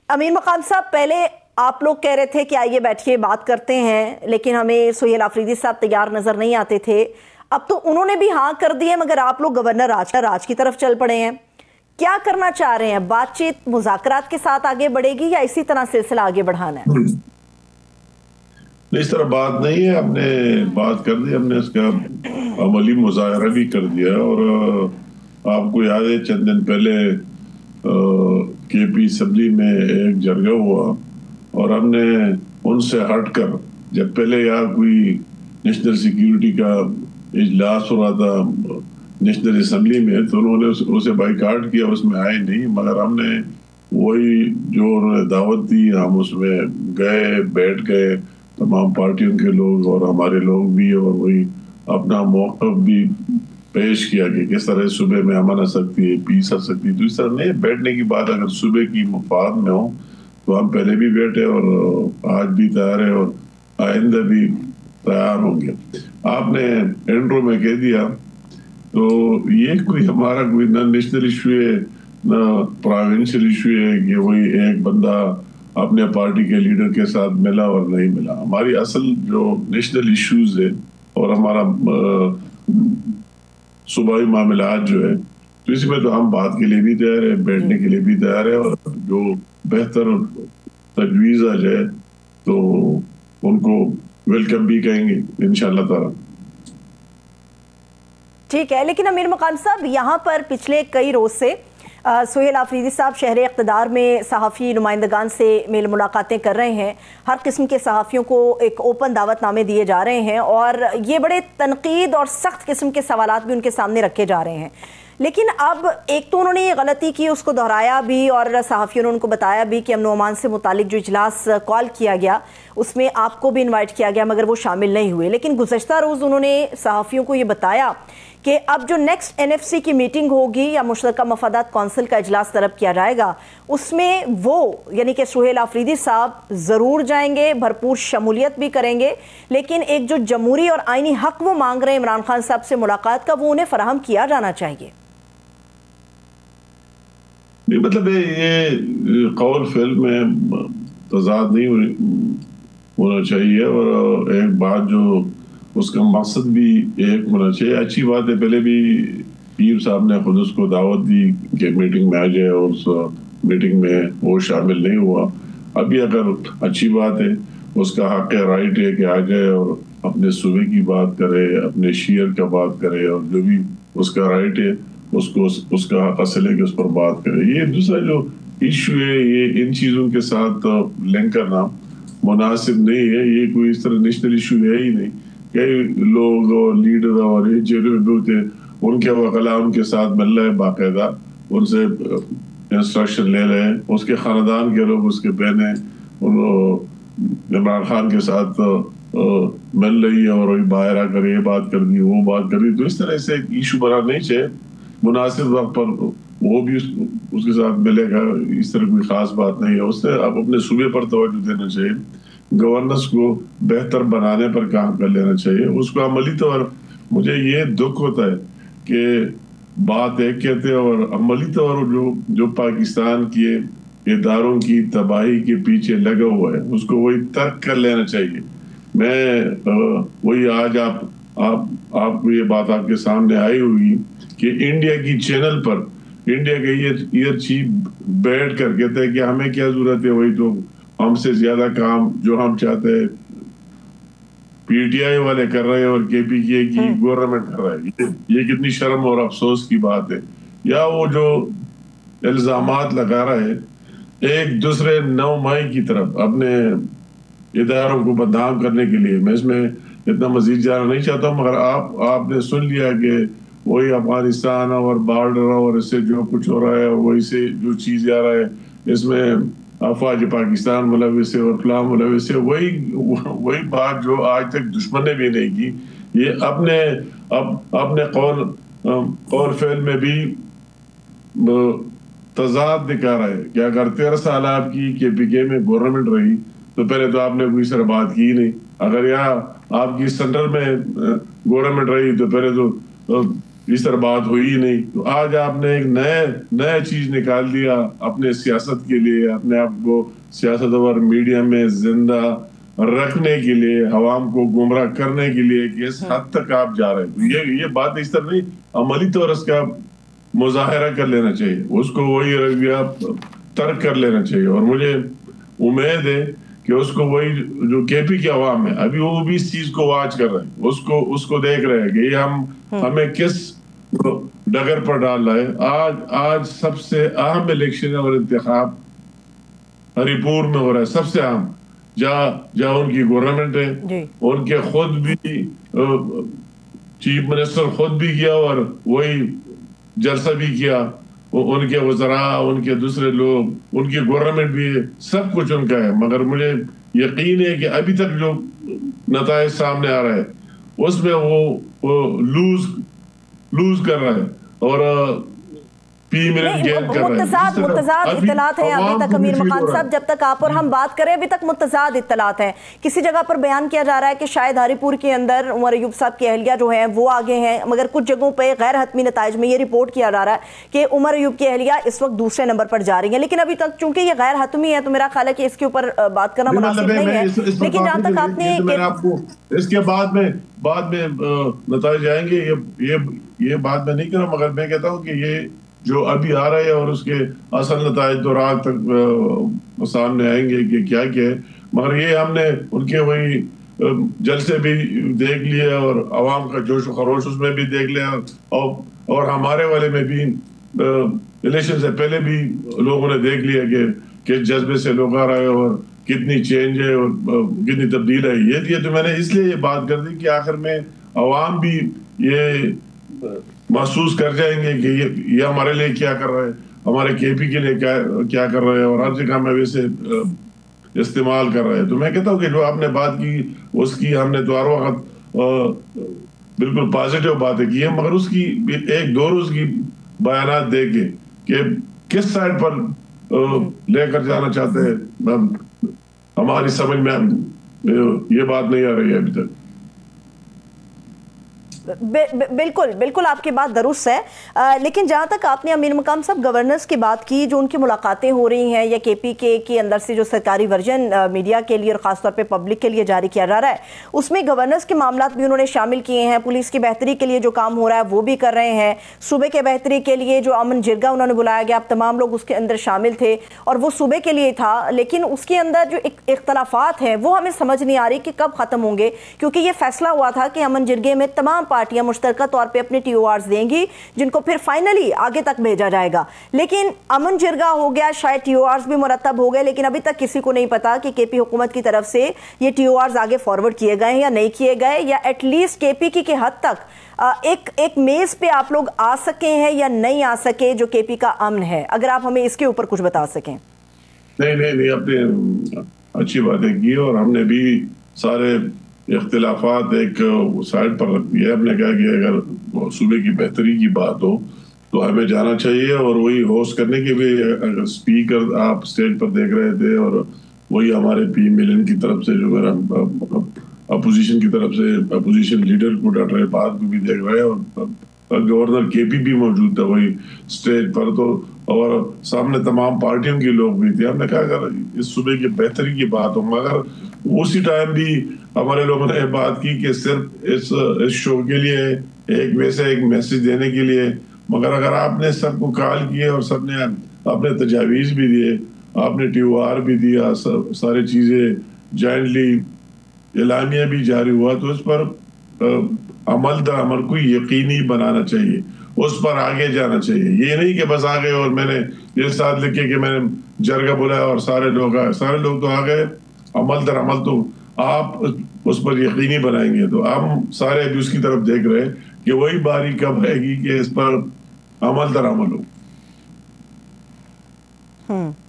امین مقام صاحب، پہلے آپ لوگ کہہ رہے تھے کہ آئیے بیٹھیے بات کرتے ہیں، لیکن ہمیں سہیل آفریدی صاحب تیار نظر نہیں آتے تھے. اب تو انہوں نے بھی ہاں کر دی ہے، مگر آپ لوگ گورنر راج کی طرف چل پڑے ہیں. کیا کرنا چاہ رہے ہیں؟ بات چیت مذاکرات کے ساتھ آگے بڑھے گی یا اسی طرح سلسلہ آگے بڑھانا ہے؟ اس طرح بات نہیں ہے، ہم نے بات کر دی، ہم نے اس کا عملی مظاہرہ بھی کر دیا. اور آپ کو یاد ہے چند دن پہلے کے پی اسمبلی میں ایک جرگہ ہوا اور ہم نے ان سے ہٹ کر، جب پہلے یہاں کوئی نیشنل سیکیورٹی کا اجلاس ہو رہا تھا نیشنل اسمبلی میں، تو انہوں نے اسے بائیکاٹ کیا، اس میں آئے نہیں. مگر ہم نے وہی جو انہوں نے دعوت دی، ہم اس میں گئے، بیٹھ گئے، تمام پارٹیوں کے لوگ اور ہمارے لوگ بھی، اور وہی اپنا موقف بھی پیش کیا کہ کس طرح صوبے میں امن آ سکتی ہے، پیس آ سکتی ہے. تو اس طرح نہیں بیٹھنے کی بات، اگر صوبے کی مفاد میں ہو تو ہم پہلے بھی بیٹھے اور آج بھی تیار ہے اور آئندہ بھی تیار ہوں گے. آپ نے انٹرو میں کہہ دیا، تو یہ کوئی ہمارا کوئی نہ نیشنل ایشو ہے نہ پروونشل ایشو ہے کہ وہی ایک بندہ اپنے پارٹی کے لیڈر کے ساتھ ملا اور نہیں ملا. ہماری اصل جو نیشنل ایشوز ہے اور ہمارا صوبائی معاملات جو ہے، تو اس میں تو ہم بات کے لیے بھی تیار ہے، بیٹھنے کے لیے بھی تیار ہے، اور جو بہتر تجویز آ جائے تو ان کو ویلکم بھی کہیں گے انشاءاللہ تعالی. ٹھیک ہے، لیکن امیر مقام صاحب، یہاں پر پچھلے کئی روز سے سہیل آفریدی صاحب شہر اقتدار میں صحافی نمائندگان سے میل ملاقاتیں کر رہے ہیں، ہر قسم کے صحافیوں کو ایک اوپن دعوت نامے دیے جا رہے ہیں، اور یہ بڑے تنقید اور سخت قسم کے سوالات بھی ان کے سامنے رکھے جا رہے ہیں. لیکن اب ایک تو انہوں نے یہ غلطی کی، اس کو دہرایا بھی، اور صحافیوں نے ان کو بتایا بھی کہ امن و امان سے متعلق جو اجلاس کال کیا گیا اس میں آپ کو بھی انوائٹ کیا گیا، مگر وہ شامل نہیں ہوئے. لیکن گزشتہ روز انہوں نے صحافیوں کو یہ بتایا کہ اب جو نیکسٹ این ایف سی کی میٹنگ ہوگی یا مشترکہ مفادات کونسل کا اجلاس طلب کیا جائے گا، اس میں وہ یعنی کہ سہیل آفریدی صاحب ضرور جائیں گے، بھرپور شمولیت بھی کریں گے، لیکن ایک جو جمہوری اور آئینی حق وہ مانگ رہے ہیں عمران خان صاحب سے ملاقات کا، وہ انہیں فراہم کیا جانا چاہیے. مطلب یہ قول فعل میں تضاد نہیں ہونا چاہیے، اور ایک بات جو اس کا مقصد بھی ایک ہونا چاہیے. اچھی بات ہے، پہلے بھی پیر صاحب نے خود اس کو دعوت دی کہ میٹنگ میں آ جائے، اور اس میٹنگ میں وہ شامل نہیں ہوا. ابھی اگر اچھی بات ہے، اس کا حق رائٹ ہے کہ آ جائے اور اپنے صوبے کی بات کرے، اپنے شیعر کا بات کرے، اور جو بھی اس کا رائٹ ہے اس کو اس کا اصل ہے کہ اس پر بات کرے. یہ دوسرا جو ایشو ہے، یہ ان چیزوں کے ساتھ لنک کرنا مناسب نہیں ہے. یہ کوئی اس طرح نیشنل ایشو ہے ہی نہیں. کئی لوگ اور لیڈر اور جیلوں میں بھی ہوتے ہیں، ان کے وکلاء ان کے ساتھ مل رہے ہیں، باقاعدہ ان سے انسٹرکشن لے رہے ہیں. اس کے خاندان کے لوگ، اس کے بہنیں عمران خان کے ساتھ مل رہی ہے، اور باہر آ کر یہ بات کر دی، وہ بات کر دی. تو اس طرح سے ایک ایشو بنا نہیں چاہیے. مناسب وقت پر وہ بھی اس کے ساتھ ملے گا، اس طرح کوئی خاص بات نہیں ہے. اس سے اب اپنے صوبے پر توجہ دینا چاہیے، گورننس کو بہتر بنانے پر کام کر لینا چاہیے. اس کو عملی طور مجھے یہ دکھ ہوتا ہے کہ بات ایک کہتے ہیں اور عملی طور جو پاکستان کے اداروں کی تباہی کے پیچھے لگا ہوا ہے، اس کو وہی ترک کر لینا چاہیے. میں وہی آج آپ کو یہ بات آپ کے سامنے آئی ہوگی کہ انڈیا کی چینل پر انڈیا کے ایئر چیف بیٹھ کر کہتے ہیں کہ ہمیں کیا ضرورت ہے، وہی تو ہم سے زیادہ کام جو ہم چاہتے ہیں پی ٹی آئی والے کر رہے ہیں اور کے پی کی گورنمنٹ کر رہا ہے. یہ کتنی شرم اور افسوس کی بات ہے. یا وہ جو الزامات لگا رہا ہے ایک دوسرے نومائی کی طرف اپنے اداروں کو بدنام کرنے کے لیے. میں اس میں اتنا مزید جانا نہیں چاہتا ہوں، مگر آپ نے سن لیا کہ وہی افغانستان اور بارڈر اور اس سے جو کچھ ہو رہا ہے، وہی سے جو چیز آ رہا ہے، اس میں افواج پاکستان ملوث ہے اور فلاں ملوث ہے. وہی بات جو آج تک دشمن نے بھی نہیں کی. یہ اپنے قول فعل میں بھی تضاد دکھا رہا ہے کہ اگر 13 سال آپ کی کے پی کے میں گورنمنٹ رہی تو پہلے تو آپ نے کوئی سر بات کی نہیں. اگر یہاں آپ کی سینٹر میں گورنمنٹ رہی تو پہلے تو اس طرح بات ہوئی نہیں. تو آج آپ نے ایک نیا چیز نکال دیا اپنے سیاست کے لیے, اپنے آپ کو سیاست اور میڈیا میں زندہ رکھنے کے لیے, عوام کو گمراہ کرنے کے لیے کہ اس حد تک آپ جا رہے ہیں. یہ بات اس طرح نہیں, عملی طور اس کا مظاہرہ کر لینا چاہیے, اس کو وہی رویہ ترک کر لینا چاہیے. اور مجھے امید ہے کہ اس کو وہی جو کے پی کے عوام ہے ابھی وہ بھی اس چیز کو واچ کر رہے ہیں, اس کو دیکھ رہے ہیں کہ یہ ہمیں کس ڈگر پر ڈال رہا ہے. آج سب سے اہم الیکشن اور انتخاب ہری پور میں ہو رہا ہے, سب سے اہم, جہاں ان کی گورنمنٹ ہے, ان کے خود بھی چیف منسٹر خود بھی کیا اور وہی جلسہ بھی کیا, ان کے وزراء, ان کے دوسرے لوگ, ان کی گورنمنٹ بھی ہے, سب کچھ ان کا ہے. مگر مجھے یقین ہے کہ ابھی تک جو نتائج سامنے آ رہا ہے اس میں وہ لوز کر رہا ہے اور متضاد اطلاعات ہیں ابھی تک امیر مقام صاحب, جب تک آپ اور ہم بات کریں ابھی تک متضاد اطلاعات ہیں. کسی جگہ پر بیان کیا جا رہا ہے کہ شاید ہری پور کے اندر عمر ایوب صاحب کی اہلیہ جو ہیں وہ آگے ہیں, مگر کچھ جگہوں پہ غیر حتمی نتائج میں یہ رپورٹ کیا جا رہا ہے کہ عمر ایوب کی اہلیہ اس وقت دوسرے نمبر پر جا رہی ہیں. لیکن ابھی تک چونکہ یہ غیر حتمی ہے تو میرا خیال ہے کہ اس کے اوپر بات کرنا مناسب نہیں ہے. لیکن جہاں تک آپ نے اس کے بعد میں نتائج آئیں گے, یہ بات میں نہیں کر رہا, مگر میں کہتا ہوں کہ یہ جو ابھی آ رہا ہے اور اس کے اصل نتائج تو رات تک سامنے آئیں گے کہ کیا ہے. مگر یہ ہم نے ان کے وہی جلسے بھی دیکھ لیے اور عوام کا جوش و خروش اس میں بھی دیکھ لیا, اور ہمارے والے میں بھی الیکشن سے پہلے بھی لوگوں نے دیکھ لیا کہ کس جذبے سے لوگ آ رہے ہیں اور کتنی چینج ہے اور کتنی تبدیل ہے. یہ تو میں نے اس لیے یہ بات کر دی کہ آخر میں عوام بھی یہ محسوس کر جائیں گے کہ یہ ہمارے لیے کیا کر رہے ہیں, ہمارے کے پی کے لیے کیا کر رہے ہیں, اور ہر جگہ میں ویسے استعمال کر رہے ہیں. تو میں کہتا ہوں کہ جو آپ نے بات کی اس کی ہم نے تو ہر وقت بالکل پازیٹیو باتیں کی ہیں, مگر اس کی ایک دو روز کی بیانات دے کے کہ کس سائڈ پر لے کر جانا چاہتے ہیں ہماری سمجھ میں یہ بات نہیں آ رہی ہے ابھی تک. بالکل آپ کی بات درست ہے. لیکن جہاں تک آپ نے امیر مقام صاحب گورنرز کی بات کی, جو ان کی ملاقاتیں ہو رہی ہیں یا کے پی کے اندر سے جو سرکاری ورژن میڈیا کے لیے اور خاص طور پہ پبلک کے لیے جاری کیا جا رہا ہے, اس میں گورنرز کے معاملات بھی انہوں نے شامل کیے ہیں. پولیس کی بہتری کے لیے جو کام ہو رہا ہے وہ بھی کر رہے ہیں. صوبے کے بہتری کے لیے جو امن جرگہ انہوں نے بلایا گیا, اب تمام لوگ اس کے اندر شامل تھے اور وہ صوبے کے لیے تھا, لیکن اس کے اندر جو اختلافات ہیں وہ ہمیں سمجھ نہیں آ رہی کہ کب ختم ہوں گے, کیونکہ یہ فیصلہ ہوا تھا کہ امن جرگے میں تمام پارٹیاں مشترکہ طور پہ اپنے ٹی او آرز دیں گی جن کو پھر فائنلی آگے تک بھیجا جائے گا. لیکن امن جرگہ ہو گیا, شاید ٹی او آرز بھی مرتب ہو گئے, لیکن ابھی تک کسی کو نہیں پتا کہ کے پی حکومت کی طرف سے یہ ٹی او آرز آگے فارورڈ کیے گئے ہیں یا نہیں کیے گئے, یا ایٹ لیسٹ کے پی کی حد تک ایک میز پہ آپ لوگ آ سکے ہیں یا نہیں آ سکے جو کے پی کا امن ہے. اگر آپ ہمیں اس کے اوپر کچھ بتا سکیں. نہیں آپ نے اچھی باتیں کی اور ہم نے بھی سارے اختلافات ایک سائڈ پر رکھ دیا. ہم نے کہا کہ اگر صوبے کی بہتری کی بات ہو تو ہمیں جانا چاہیے, اور وہی ہوسٹ کرنے کے بھی اگر اسپیکر آپ اسٹیج پر دیکھ رہے تھے, اور وہی ہمارے پی ملن کی طرف سے جو میرا اپوزیشن کی طرف سے اپوزیشن لیڈر کو ڈاکٹر بات کو بھی دیکھ رہے ہیں, اور گورنر کے پی بھی موجود تھا وہی اسٹیج پر, تو اور سامنے تمام پارٹیوں کے لوگ بھی تھے. ہم نے کہا اگر اس صوبے کی بہتری کی بات ہو, مگر اسی ٹائم بھی ہمارے لوگوں نے بات کی کہ صرف اس شو کے لیے ایک ویسے ایک میسج دینے کے لیے, مگر اگر آپ نے سب کو کال کیے اور سب نے اپنے تجاویز بھی دیے, آپ نے ٹی او آر بھی دیا, ساری چیزیں جوائنٹلی اعلامیہ بھی جاری ہوا, تو اس پر عمل درآمد کو یقینی بنانا چاہیے, اس پر آگے جانا چاہیے. یہ نہیں کہ بس آگے اور میں نے یہ ساتھ لکھے کہ میں نے جرگہ بلایا اور سارے لوگ آئے, سارے لوگ تو آگئے, عمل در عمل تو آپ اس پر یقینی بنائیں گے. تو ہم سارے ابھی اس کی طرف دیکھ رہے ہیں کہ وہی باری کب آئے گی کہ اس پر عمل در عمل ہو.